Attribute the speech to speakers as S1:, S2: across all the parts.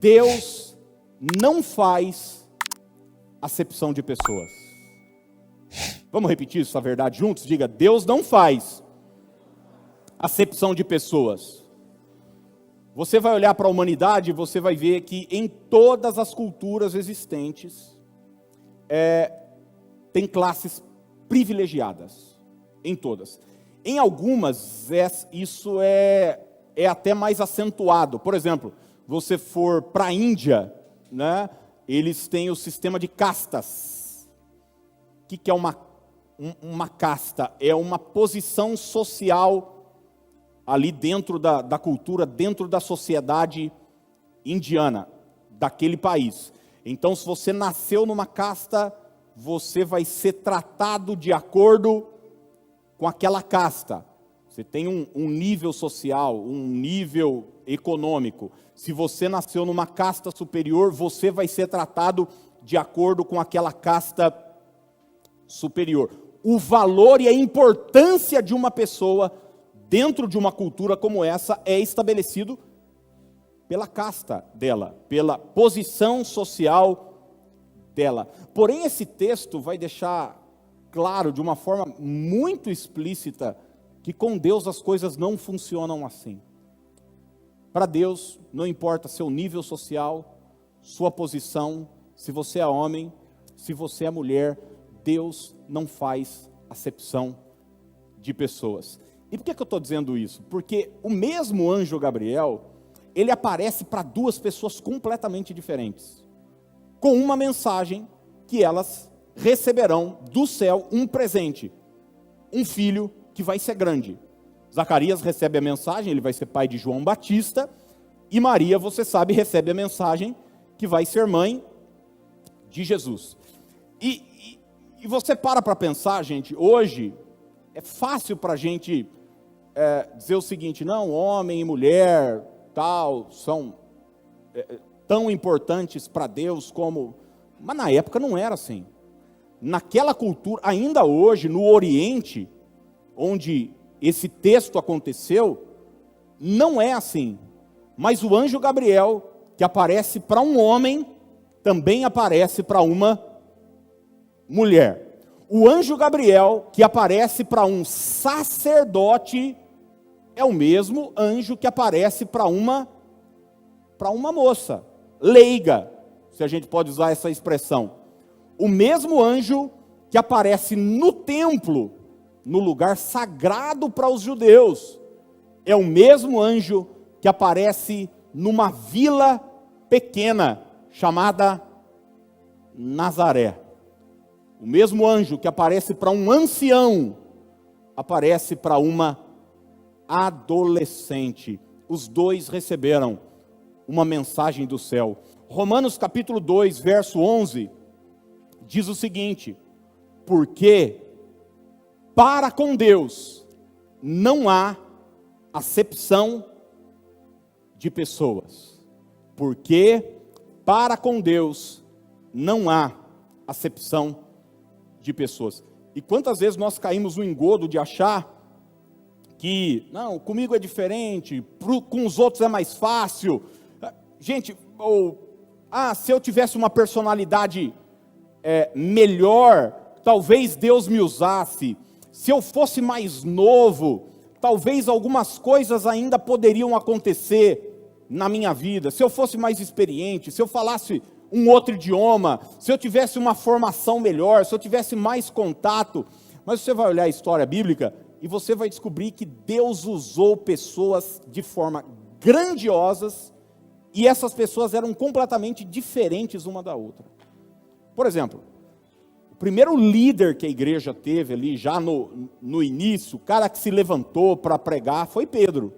S1: Deus não faz acepção de pessoas. Vamos repetir essa verdade juntos? Diga: Deus não faz acepção de pessoas. Você vai olhar para a humanidade e você vai ver que em todas as culturas existentes, tem classes privilegiadas. Em todas. Em algumas, isso é até mais acentuado. Por exemplo, você for para a Índia, né, eles têm o sistema de castas. O que é uma casta? É uma posição social ali dentro da cultura, dentro da sociedade indiana, daquele país. Então, se você nasceu numa casta, você vai ser tratado de acordo com aquela casta. Você tem um nível social, um nível econômico. Se você nasceu numa casta superior, você vai ser tratado de acordo com aquela casta superior. O valor e a importância de uma pessoa dentro de uma cultura como essa é estabelecido pela casta dela, pela posição social dela. Porém, esse texto vai deixar claro, de uma forma muito explícita, que com Deus as coisas não funcionam assim. Para Deus, não importa seu nível social, sua posição, se você é homem, se você é mulher, Deus não faz acepção de pessoas. E por que eu estou dizendo isso? Porque o mesmo anjo Gabriel, ele aparece para duas pessoas completamente diferentes, com uma mensagem que elas receberão do céu um presente, um filho que vai ser grande. Zacarias recebe a mensagem, ele vai ser pai de João Batista, e Maria, você sabe, recebe a mensagem que vai ser mãe de Jesus. E você para pensar, gente, hoje é fácil para a gente dizer o seguinte: não, homem e mulher, tal, são tão importantes para Deus como... Mas na época não era assim. Naquela cultura, ainda hoje, no Oriente, onde esse texto aconteceu, não é assim. Mas o anjo Gabriel, que aparece para um homem, também aparece para uma mulher. O anjo Gabriel, que aparece para um sacerdote, é o mesmo anjo que aparece para uma moça, leiga, se a gente pode usar essa expressão. O mesmo anjo que aparece no templo, no lugar sagrado para os judeus, é o mesmo anjo que aparece numa vila pequena, chamada Nazaré. O mesmo anjo que aparece para um ancião, aparece para uma adolescente. Os dois receberam uma mensagem do céu. Romanos capítulo 2, verso 11, diz o seguinte: porque para com Deus não há acepção de pessoas. Porque para com Deus não há acepção de pessoas. E quantas vezes nós caímos no engodo de achar que, não, comigo é diferente, com os outros é mais fácil. Gente, se eu tivesse uma personalidade melhor, talvez Deus me usasse. Se eu fosse mais novo, talvez algumas coisas ainda poderiam acontecer na minha vida. Se eu fosse mais experiente, se eu falasse um outro idioma, se eu tivesse uma formação melhor, se eu tivesse mais contato. Mas você vai olhar a história bíblica e você vai descobrir que Deus usou pessoas de forma grandiosas, e essas pessoas eram completamente diferentes uma da outra. Por exemplo, o primeiro líder que a igreja teve ali, já no início, o cara que se levantou para pregar, foi Pedro.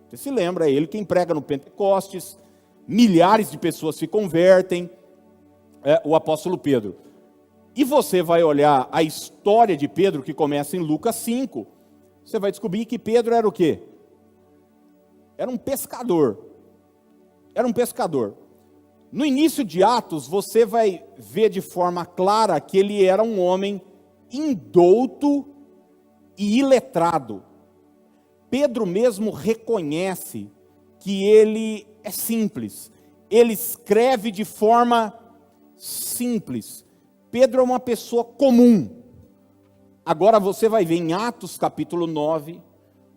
S1: Você se lembra, é ele quem prega no Pentecostes, milhares de pessoas se convertem, o apóstolo Pedro. E você vai olhar a história de Pedro, que começa em Lucas 5, você vai descobrir que Pedro era o quê? Era um pescador. Era um pescador. No início de Atos, você vai ver de forma clara que ele era um homem indouto e iletrado. Pedro mesmo reconhece que ele é simples. ele escreve de forma simples. Pedro é uma pessoa comum. Agora você vai ver em Atos capítulo 9,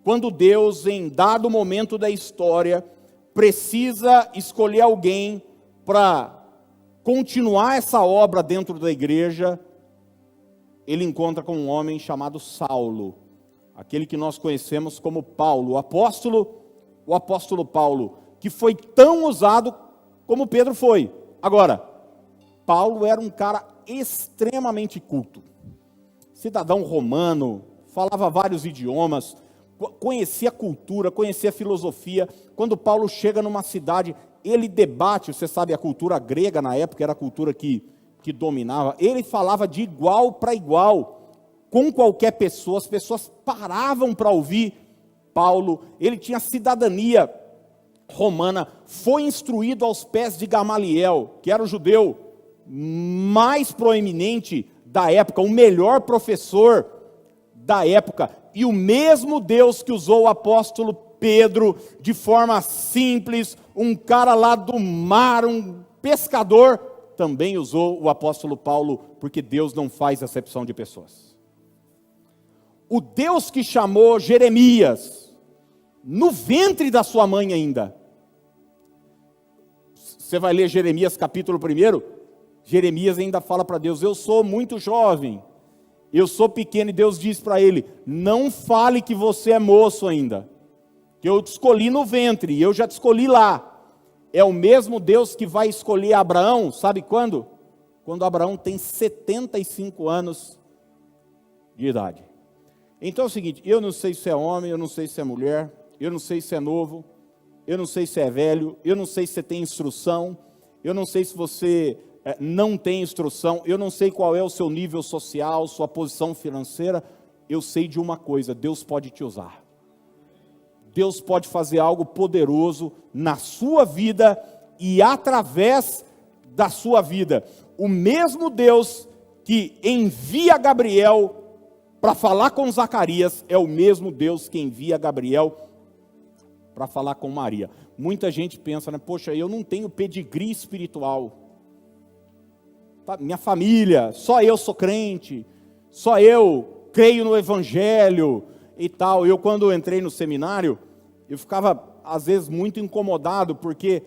S1: quando Deus, em dado momento da história, precisa escolher alguém para continuar essa obra dentro da igreja, ele encontra com um homem chamado Saulo, aquele que nós conhecemos como Paulo, o apóstolo Paulo, que foi tão usado como Pedro foi. Agora, Paulo era um cara extremamente culto, cidadão romano, falava vários idiomas, conhecia a cultura, conhecia a filosofia. Quando Paulo chega numa cidade, ele debate, você sabe, a cultura grega na época era a cultura que dominava, ele falava de igual para igual, com qualquer pessoa, as pessoas paravam para ouvir Paulo, ele tinha cidadania romana, foi instruído aos pés de Gamaliel, que era o judeu mais proeminente da época, o melhor professor da época, e o mesmo Deus que usou o apóstolo Pedro de forma simples, um cara lá do mar, um pescador, também usou o apóstolo Paulo, porque Deus não faz acepção de pessoas. O Deus que chamou Jeremias, no ventre da sua mãe ainda, você vai ler Jeremias capítulo 1, Jeremias ainda fala para Deus, eu sou muito jovem, eu sou pequeno, e Deus diz para ele, não fale que você é moço ainda, que eu te escolhi no ventre, e eu já te escolhi lá. É o mesmo Deus que vai escolher Abraão, sabe quando? Quando Abraão tem 75 anos de idade. Então é o seguinte, eu não sei se é homem, eu não sei se é mulher, eu não sei se é novo, eu não sei se é velho, eu não sei se você tem instrução, eu não sei se você não tem instrução, eu não sei qual é o seu nível social, sua posição financeira, eu sei de uma coisa, Deus pode te usar. Deus pode fazer algo poderoso na sua vida e através da sua vida. O mesmo Deus que envia Gabriel para falar com Zacarias é o mesmo Deus que envia Gabriel para falar com Maria. Muita gente pensa, né? Poxa, eu não tenho pedigree espiritual. Minha família, só eu sou crente, só eu creio no Evangelho e tal. Eu, quando entrei no seminário, eu ficava às vezes muito incomodado, porque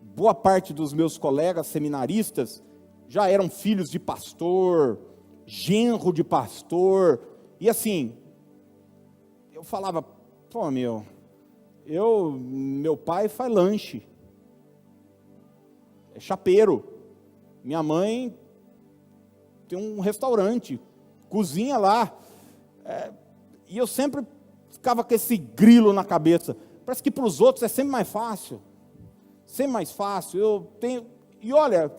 S1: boa parte dos meus colegas seminaristas já eram filhos de pastor, genro de pastor, e assim, eu falava, pô meu pai faz lanche, é chapeiro, minha mãe tem um restaurante, cozinha lá, e eu sempre ficava com esse grilo na cabeça, parece que para os outros é sempre mais fácil, e olha,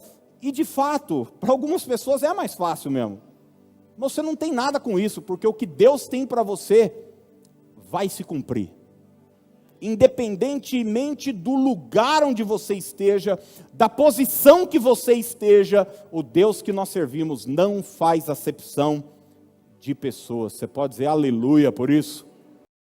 S1: e de fato, para algumas pessoas é mais fácil mesmo, mas você não tem nada com isso, porque o que Deus tem para você, vai se cumprir, independentemente do lugar onde você esteja, da posição que você esteja, o Deus que nós servimos não faz acepção de pessoas. Você pode dizer aleluia por isso?